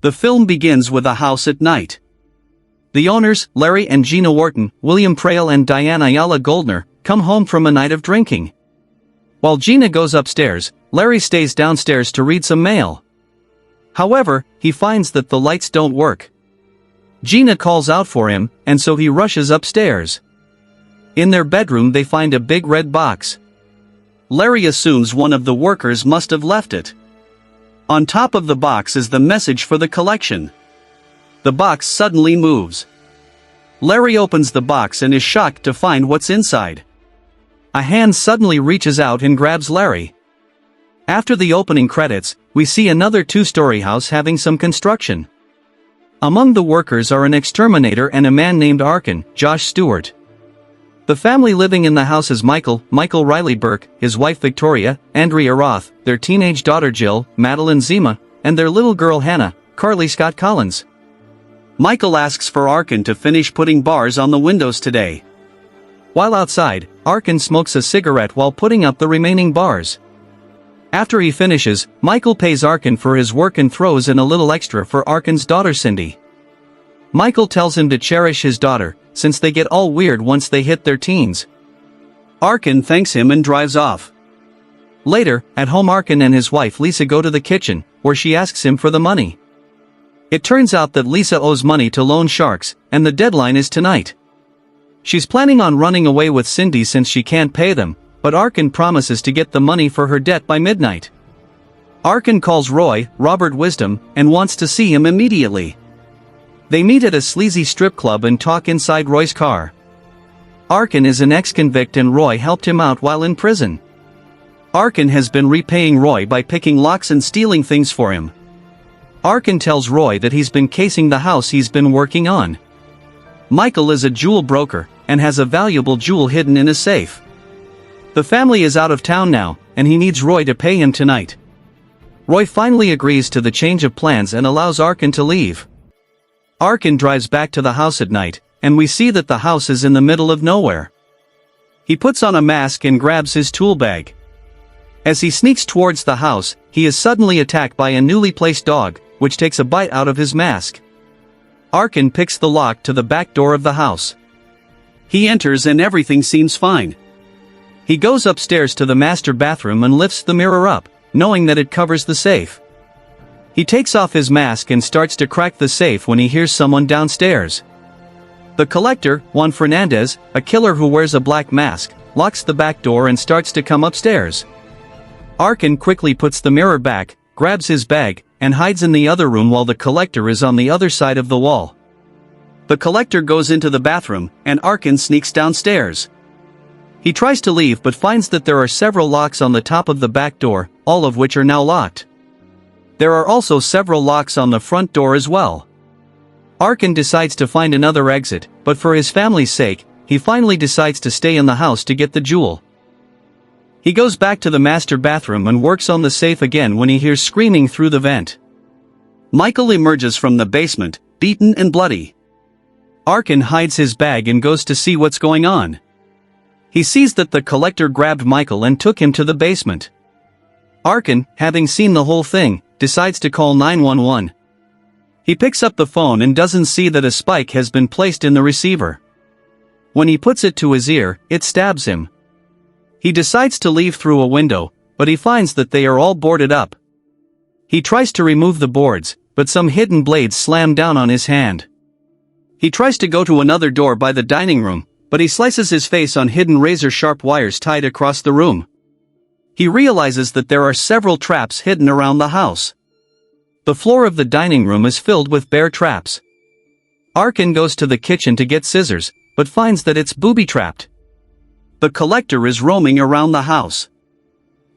The film begins with a house at night. The owners, Larry and Gina Wharton, William Betrayal and Diane Ayala Goldner, come home from a night of drinking. While Gina goes upstairs, Larry stays downstairs to read some mail. However, he finds that the lights don't work. Gina calls out for him, and so he rushes upstairs. In their bedroom they find a big red box. Larry assumes one of the workers must have left it. On top of the box is the message for the collection. The box suddenly moves. Larry opens the box and is shocked to find what's inside. A hand suddenly reaches out and grabs Larry. After the opening credits, we see another two-story house having some construction. Among the workers are an exterminator and a man named Arkin, Josh Stewart. The family living in the house is Michael Riley Burke, his wife Victoria, Andrea Roth, their teenage daughter Jill, Madeline Zima, and their little girl Hannah, Carly Scott Collins. Michael asks for Arkin to finish putting bars on the windows today. While outside, Arkin smokes a cigarette while putting up the remaining bars. After he finishes, Michael pays Arkin for his work and throws in a little extra for Arkin's daughter Cindy. Michael tells him to cherish his daughter, since they get all weird once they hit their teens. Arkin thanks him and drives off. Later, at home Arkin and his wife Lisa go to the kitchen, where she asks him for the money. It turns out that Lisa owes money to loan sharks, and the deadline is tonight. She's planning on running away with Cindy since she can't pay them, but Arkin promises to get the money for her debt by midnight. Arkin calls Roy, Robert Wisdom, and wants to see him immediately. They meet at a sleazy strip club and talk inside Roy's car. Arkin is an ex-convict and Roy helped him out while in prison. Arkin has been repaying Roy by picking locks and stealing things for him. Arkin tells Roy that he's been casing the house he's been working on. Michael is a jewel broker, and has a valuable jewel hidden in a safe. The family is out of town now, and he needs Roy to pay him tonight. Roy finally agrees to the change of plans and allows Arkin to leave. Arkin drives back to the house at night, and we see that the house is in the middle of nowhere. He puts on a mask and grabs his tool bag. As he sneaks towards the house, he is suddenly attacked by a newly placed dog, which takes a bite out of his mask. Arkin picks the lock to the back door of the house. He enters and everything seems fine. He goes upstairs to the master bathroom and lifts the mirror up, knowing that it covers the safe. He takes off his mask and starts to crack the safe when he hears someone downstairs. The collector, Juan Fernandez, a killer who wears a black mask, locks the back door and starts to come upstairs. Arkin quickly puts the mirror back, grabs his bag, and hides in the other room while the collector is on the other side of the wall. The collector goes into the bathroom, and Arkin sneaks downstairs. He tries to leave but finds that there are several locks on the top of the back door, all of which are now locked. There are also several locks on the front door as well. Arkin decides to find another exit, but for his family's sake, he finally decides to stay in the house to get the jewel. He goes back to the master bathroom and works on the safe again when he hears screaming through the vent. Michael emerges from the basement, beaten and bloody. Arkin hides his bag and goes to see what's going on. He sees that the collector grabbed Michael and took him to the basement. Arkin, having seen the whole thing, decides to call 911. He picks up the phone and doesn't see that a spike has been placed in the receiver. When he puts it to his ear, it stabs him. He decides to leave through a window, but he finds that they are all boarded up. He tries to remove the boards, but some hidden blades slam down on his hand. He tries to go to another door by the dining room, but he slices his face on hidden razor-sharp wires tied across the room. He realizes that there are several traps hidden around the house. The floor of the dining room is filled with bear traps. Arkin goes to the kitchen to get scissors, but finds that it's booby-trapped. The collector is roaming around the house.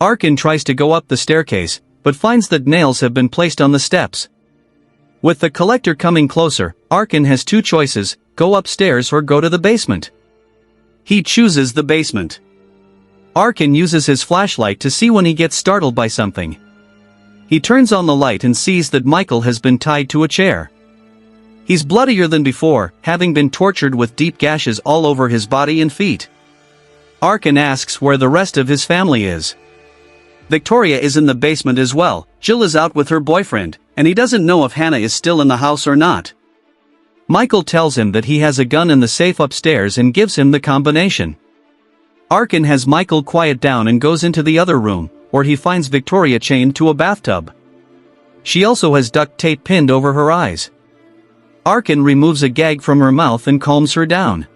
Arkin tries to go up the staircase, but finds that nails have been placed on the steps. With the collector coming closer, Arkin has two choices: go upstairs or go to the basement. He chooses the basement. Arkin uses his flashlight to see when he gets startled by something. He turns on the light and sees that Michael has been tied to a chair. He's bloodier than before, having been tortured with deep gashes all over his body and feet. Arkin asks where the rest of his family is. Victoria is in the basement as well. Jill is out with her boyfriend, and he doesn't know if Hannah is still in the house or not. Michael tells him that he has a gun in the safe upstairs and gives him the combination. Arkin has Michael quiet down and goes into the other room, where he finds Victoria chained to a bathtub. She also has duct tape pinned over her eyes. Arkin removes a gag from her mouth and calms her down.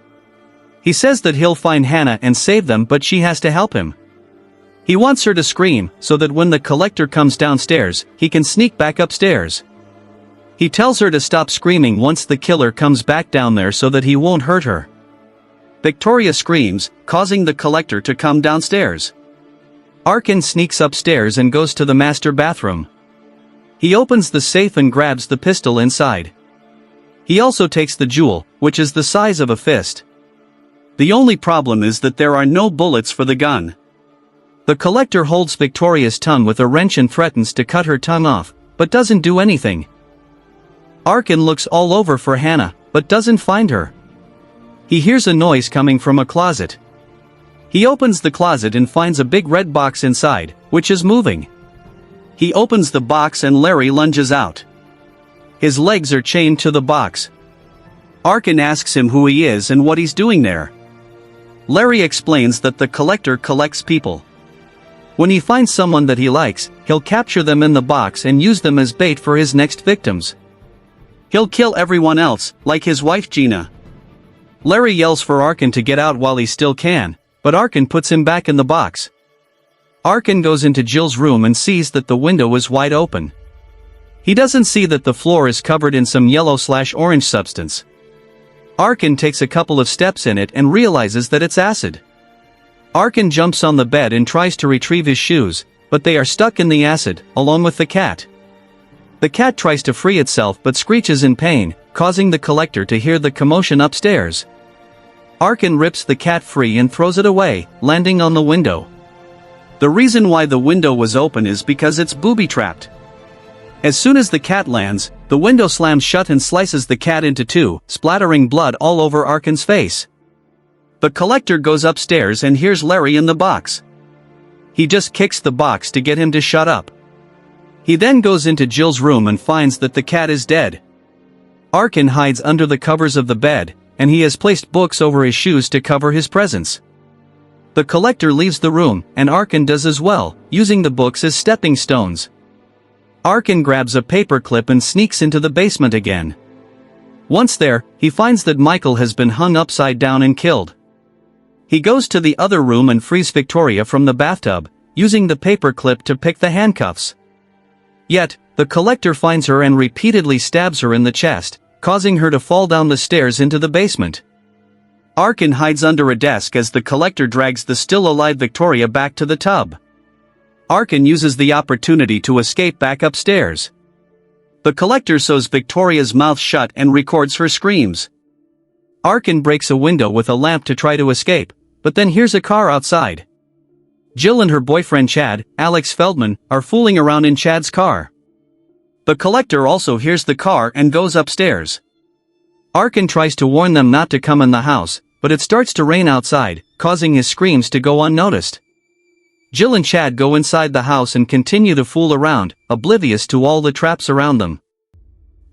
He says that he'll find Hannah and save them, but she has to help him. He wants her to scream so that when the collector comes downstairs, he can sneak back upstairs. He tells her to stop screaming once the killer comes back down there so that he won't hurt her. Victoria screams, causing the collector to come downstairs. Arkin sneaks upstairs and goes to the master bathroom. He opens the safe and grabs the pistol inside. He also takes the jewel, which is the size of a fist. The only problem is that there are no bullets for the gun. The collector holds Victoria's tongue with a wrench and threatens to cut her tongue off, but doesn't do anything. Arkin looks all over for Hannah, but doesn't find her. He hears a noise coming from a closet. He opens the closet and finds a big red box inside, which is moving. He opens the box and Larry lunges out. His legs are chained to the box. Arkin asks him who he is and what he's doing there. Larry explains that the collector collects people. When he finds someone that he likes, he'll capture them in the box and use them as bait for his next victims. He'll kill everyone else, like his wife Gina. Larry yells for Arkin to get out while he still can, but Arkin puts him back in the box. Arkin goes into Jill's room and sees that the window is wide open. He doesn't see that the floor is covered in some yellow/orange substance. Arkin takes a couple of steps in it and realizes that it's acid. Arkin jumps on the bed and tries to retrieve his shoes, but they are stuck in the acid, along with the cat. The cat tries to free itself but screeches in pain, causing the collector to hear the commotion upstairs. Arkin rips the cat free and throws it away, landing on the window. The reason why the window was open is because it's booby-trapped. As soon as the cat lands, the window slams shut and slices the cat into two, splattering blood all over Arkin's face. The collector goes upstairs and hears Larry in the box. He just kicks the box to get him to shut up. He then goes into Jill's room and finds that the cat is dead. Arkin hides under the covers of the bed, and he has placed books over his shoes to cover his presence. The collector leaves the room, and Arkin does as well, using the books as stepping stones. Arkin grabs a paperclip and sneaks into the basement again. Once there, he finds that Michael has been hung upside down and killed. He goes to the other room and frees Victoria from the bathtub, using the paperclip to pick the handcuffs. Yet, the collector finds her and repeatedly stabs her in the chest, causing her to fall down the stairs into the basement. Arkin hides under a desk as the collector drags the still-alive Victoria back to the tub. Arkin uses the opportunity to escape back upstairs. The collector sews Victoria's mouth shut and records her screams. Arkin breaks a window with a lamp to try to escape, but then hears a car outside. Jill and her boyfriend Chad, Alex Feldman, are fooling around in Chad's car. The collector also hears the car and goes upstairs. Arkin tries to warn them not to come in the house, but it starts to rain outside, causing his screams to go unnoticed. Jill and Chad go inside the house and continue to fool around, oblivious to all the traps around them.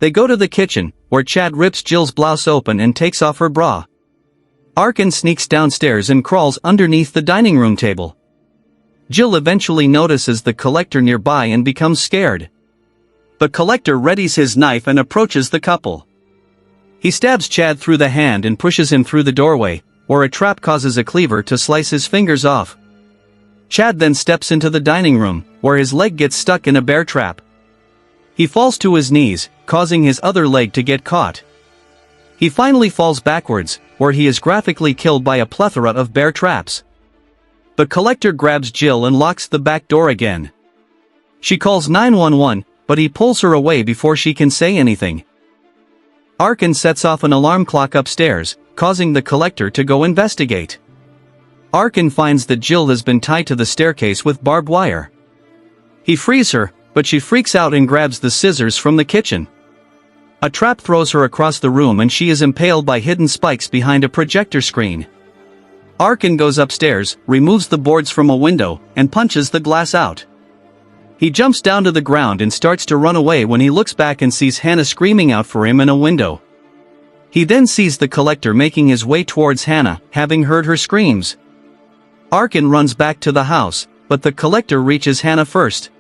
They go to the kitchen, where Chad rips Jill's blouse open and takes off her bra. Arkin sneaks downstairs and crawls underneath the dining room table. Jill eventually notices the collector nearby and becomes scared. The collector readies his knife and approaches the couple. He stabs Chad through the hand and pushes him through the doorway, where a trap causes a cleaver to slice his fingers off. Chad then steps into the dining room, where his leg gets stuck in a bear trap. He falls to his knees, causing his other leg to get caught. He finally falls backwards, where he is graphically killed by a plethora of bear traps. The collector grabs Jill and locks the back door again. She calls 911, but he pulls her away before she can say anything. Arkin sets off an alarm clock upstairs, causing the collector to go investigate. Arkin finds that Jill has been tied to the staircase with barbed wire. He frees her, but she freaks out and grabs the scissors from the kitchen. A trap throws her across the room and she is impaled by hidden spikes behind a projector screen. Arkin goes upstairs, removes the boards from a window, and punches the glass out. He jumps down to the ground and starts to run away when he looks back and sees Hannah screaming out for him in a window. He then sees the collector making his way towards Hannah, having heard her screams. Arkin runs back to the house, but the collector reaches Hannah first.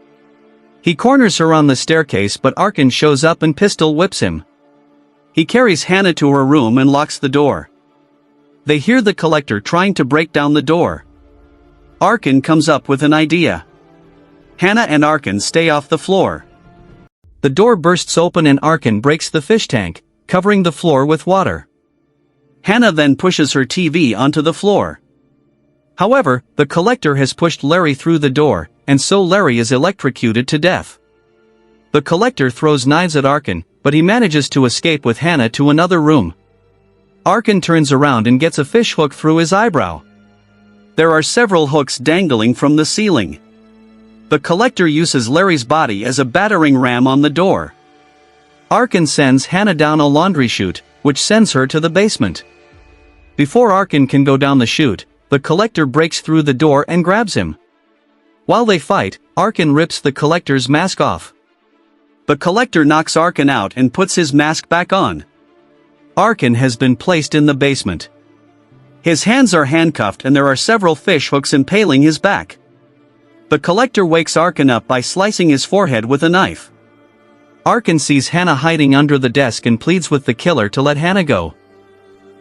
He corners her on the staircase, but Arkin shows up and pistol whips him. He carries Hannah to her room and locks the door. They hear the collector trying to break down the door. Arkin comes up with an idea. Hannah and Arkin stay off the floor. The door bursts open and Arkin breaks the fish tank, covering the floor with water. Hannah then pushes her TV onto the floor. However, the collector has pushed Larry through the door, and so Larry is electrocuted to death. The collector throws knives at Arkin, but he manages to escape with Hannah to another room. Arkin turns around and gets a fish hook through his eyebrow. There are several hooks dangling from the ceiling. The collector uses Larry's body as a battering ram on the door. Arkin sends Hannah down a laundry chute, which sends her to the basement. Before Arkin can go down the chute, the collector breaks through the door and grabs him. While they fight, Arkin rips the collector's mask off. The collector knocks Arkin out and puts his mask back on. Arkin has been placed in the basement. His hands are handcuffed and there are several fish hooks impaling his back. The collector wakes Arkin up by slicing his forehead with a knife. Arkin sees Hannah hiding under the desk and pleads with the killer to let Hannah go.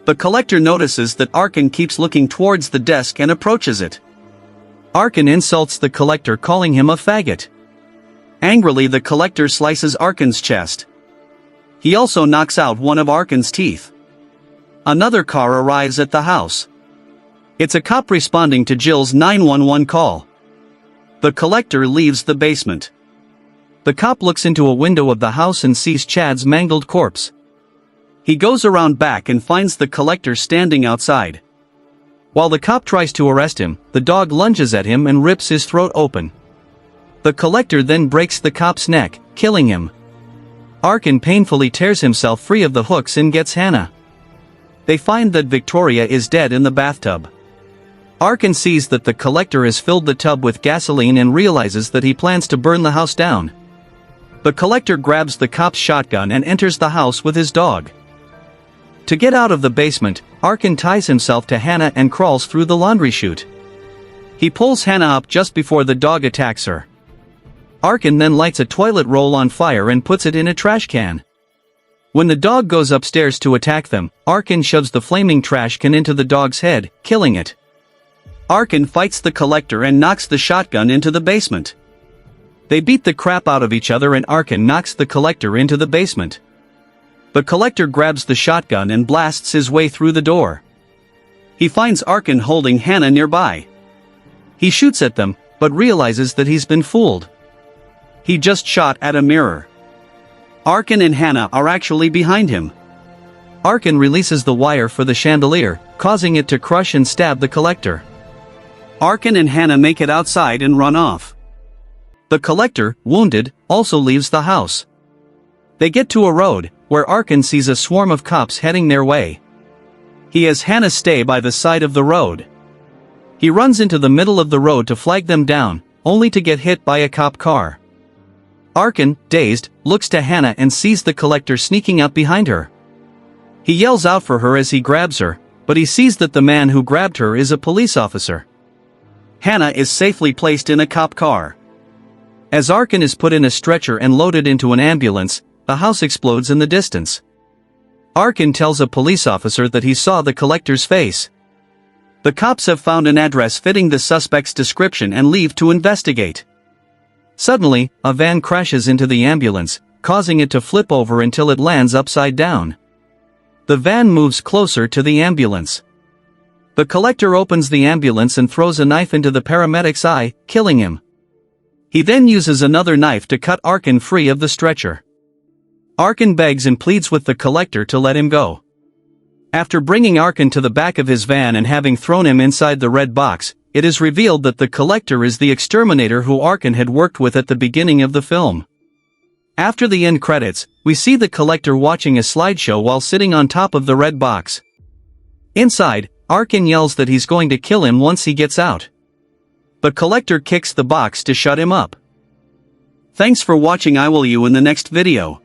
The collector notices that Arkin keeps looking towards the desk and approaches it. Arkin insults the collector, calling him a faggot. Angrily, the collector slices Arkin's chest. He also knocks out one of Arkin's teeth. Another car arrives at the house. It's a cop responding to Jill's 911 call. The collector leaves the basement. The cop looks into a window of the house and sees Chad's mangled corpse. He goes around back and finds the collector standing outside. While the cop tries to arrest him, the dog lunges at him and rips his throat open. The collector then breaks the cop's neck, killing him. Arkin painfully tears himself free of the hooks and gets Hannah. They find that Victoria is dead in the bathtub. Arkin sees that the collector has filled the tub with gasoline and realizes that he plans to burn the house down. The collector grabs the cop's shotgun and enters the house with his dog. To get out of the basement, Arkin ties himself to Hannah and crawls through the laundry chute. He pulls Hannah up just before the dog attacks her. Arkin then lights a toilet roll on fire and puts it in a trash can. When the dog goes upstairs to attack them, Arkin shoves the flaming trash can into the dog's head, killing it. Arkin fights the collector and knocks the shotgun into the basement. They beat the crap out of each other and Arkin knocks the collector into the basement. The collector grabs the shotgun and blasts his way through the door. He finds Arkin holding Hannah nearby. He shoots at them, but realizes that he's been fooled. He just shot at a mirror. Arkin and Hannah are actually behind him. Arkin releases the wire for the chandelier, causing it to crush and stab the collector. Arkin and Hannah make it outside and run off. The collector, wounded, also leaves the house. They get to a road, where Arkin sees a swarm of cops heading their way. He has Hannah stay by the side of the road. He runs into the middle of the road to flag them down, only to get hit by a cop car. Arkin, dazed, looks to Hannah and sees the collector sneaking up behind her. He yells out for her as he grabs her, but he sees that the man who grabbed her is a police officer. Hannah is safely placed in a cop car. As Arkin is put in a stretcher and loaded into an ambulance, the house explodes in the distance. Arkin tells a police officer that he saw the collector's face. The cops have found an address fitting the suspect's description and leave to investigate. Suddenly, a van crashes into the ambulance, causing it to flip over until it lands upside down. The van moves closer to the ambulance. The collector opens the ambulance and throws a knife into the paramedic's eye, killing him. He then uses another knife to cut Arkin free of the stretcher. Arkin begs and pleads with the collector to let him go. After bringing Arkin to the back of his van and having thrown him inside the red box, it is revealed that the collector is the exterminator who Arkin had worked with at the beginning of the film. After the end credits, we see the collector watching a slideshow while sitting on top of the red box. Inside, Arkin yells that he's going to kill him once he gets out. The collector kicks the box to shut him up. Thanks for watching. I will see you in the next video.